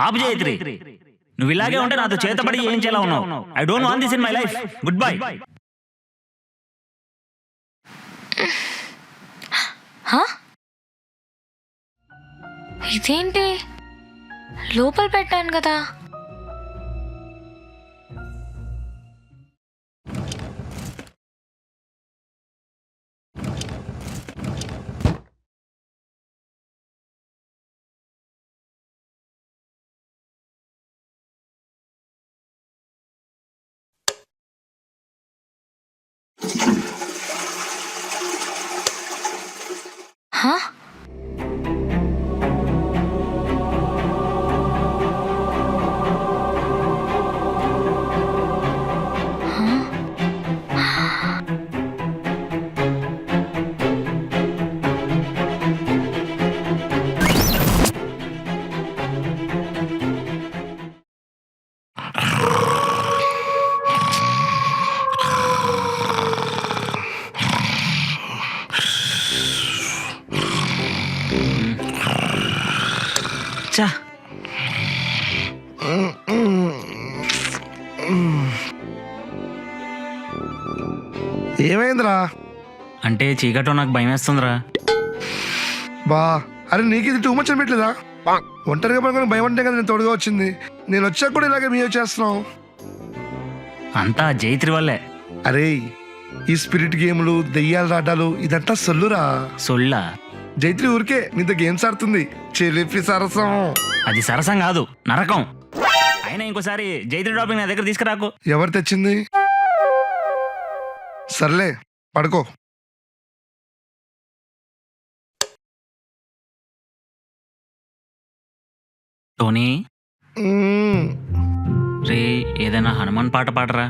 ఆపు జైత్రి, నువ్వు ఇలాగే ఉంటే నాతో చేతబడి ఏం చేయాలా ఉన్నావు. I don't want this in my life. Good bye. ఇదేంటి లోపల పెట్టాను కదా. చా, ఏమైందిరా? అంటే చీకట్లో నాకు భయం వేస్తుందిరా. బా, అరే నీకు ఇది టూ మచ్ అనిపెట్టలేదా? ఒంటరిగా పడుకొని భయం అంటే కదా నేను తోడుగా వచ్చింది. నేను వచ్చాక కూడా ఇలాగే బిహేవ్ చేస్తున్నావు. అంతా జైత్రి వల్లే. అరే ఈ స్పిరిట్ గేమ్లు, దెయ్యాల రాటాలు ఇదంతా సొల్లురా. సొల్లా? జైత్రి ఊరికే నీతో గేమ్స్ ఆడుతుంది. చెలిపి సరసం. అది సరసం కాదు, నరకం. అయినా ఇంకోసారి జైత్రి డ్రాపింగ్ నా దగ్గర తీసుకురాకు. ఎవరు తెచ్చింది? సర్లే పడుకో. టోనీ, మ్మ్. రే ఏదైనా హనుమాన్ పాట పాడరా.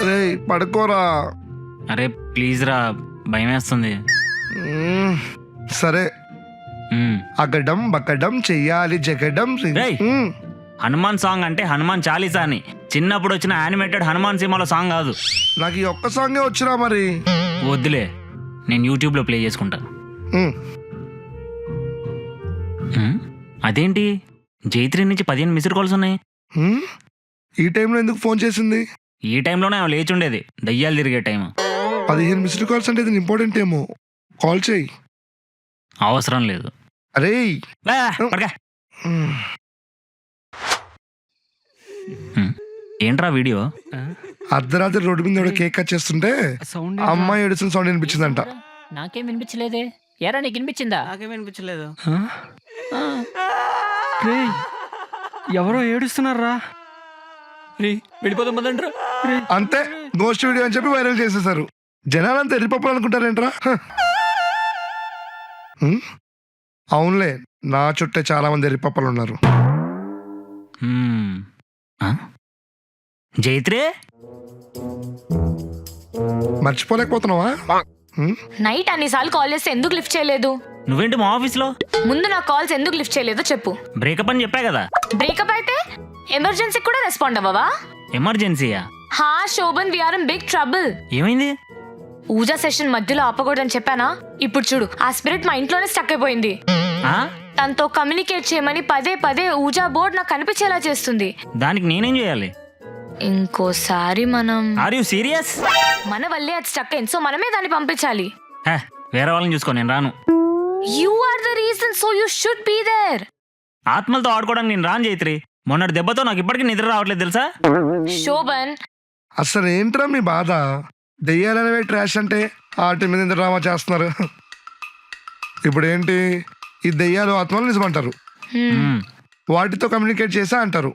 రే పడుకోరా. అరే ప్లీజ్ రా, భయం వేస్తుంది. మ్మ్. సరే. అగడం బకడం చెయ్యాలి జగడం. రేయ్, హనుమాన్ సాంగ్ అంటే హనుమాన్ చాలీసా అని చిన్నప్పుడు వచ్చిన యానిమేటెడ్ హనుమాన్ సినిమాలో సాంగ్ కాదు. నాకు ఈ ఒక్క సాంగే వచ్చినా మరి. వద్దులే, నేను యూట్యూబ్లో ప్లే చేసుకుంటా. మ్మ్. అదేంటి జైత్రి నుంచి 15 మిస్డ్ కాల్స్ ఉన్నాయి. మ్మ్. ఈ టైంలో ఎందుకు ఫోన్ చేసింది? ఈ టైంలోనే ఆమె లేచి ఉండేది, దయ్యాలు తిరిగే టైం. 15 మిస్డ్ కాల్స్ అంటే ఇది ఇంపార్టెంట్ ఏమో. కాల్ చేయి. అవసరం లేదు. అరే పడగా. ఏంట్రా వీడియో? అర్ధరాత్రి రోడ్డు మీద కేక్ కట్ చేస్తుంటే అమ్మాయి ఏడుస్తున్న సౌండ్ వినిపించిందంట. నాకేం వినిపించలేదే. ఎరా నీకు వినిపించిందా? నాకేం వినిపించలేదు. ఎవరో ఏడుస్తున్నారా? వెళ్ళిపోదాం పదండ్రా. అంతే, గోస్ట్ వీడియో అని చెప్పి వైరల్ చేసేసారు. జనాలంతా ఎర్రిపప్పులు అనుకుంటారేంట్రా? అవునులే, నా చుట్టే చాలా మంది ఎర్రిపప్పులు ఉన్నారు. జైత్రి మర్చిపోలేకపోతున్నావా? నైట్ అన్నిసార్లు కాల్ చేస్తే ఎందుకు లిఫ్ట్ చేయలేదు? నువ్వేంటి మా ఆఫీస్లో? ముందు నా కాల్స్ ఎందుకు లిఫ్ట్ చేయలేదో చెప్పు. బ్రేకప్ అని చెప్పా కదా. బ్రేకప్ అయితే ఎమర్జెన్సీ కూడా రెస్పాండ్ అవ్వవా? ఎమర్జెన్సీయా? హా Shobhan, we are in big trouble. ఏమైంది? పూజా సెషన్ మధ్యలో ఆపకూడదని చెప్పానా? ఇప్పుడు చూడు, ఆ స్పిరిట్ మా ఇంట్లోనే స్టక్ అయిపోయింది. తనతో కమ్యూనికేట్ చేయమని పదే పదే ఊజా బోర్డ్ నాకు కనిపించేలా చేస్తుంది. దానికి నేనేం చేయాలి? ఇంకోసారి మనం ఆర్ యు సీరియస్? మన వల్లే అది స్టక్ అయింది, సో మనమే దాన్ని పంపించాలి. వేరే వాళ్ళని చూసుకో, నేను రాను. You are the reason, so you should be there. ఆత్మలతో ఆడుకోవడానికి నేను రాను జైత్రి. మొన్నటి దెబ్బతో నాకు ఇప్పటికీ నిద్ర రావట్లేదు తెలుసా? శోభన్, అసలు ఏంట్రా మీ బాధ? దెయ్యాలనేవే ట్రాష్ అంటే ఆటి మీద ఇంత డ్రామా చేస్తున్నారు. ఇప్పుడు ఏంటి, ఈ దెయ్యాలు ఆత్మలు నిజమంటారు, వాటితో కమ్యూనికేట్ చేసా అంటారు.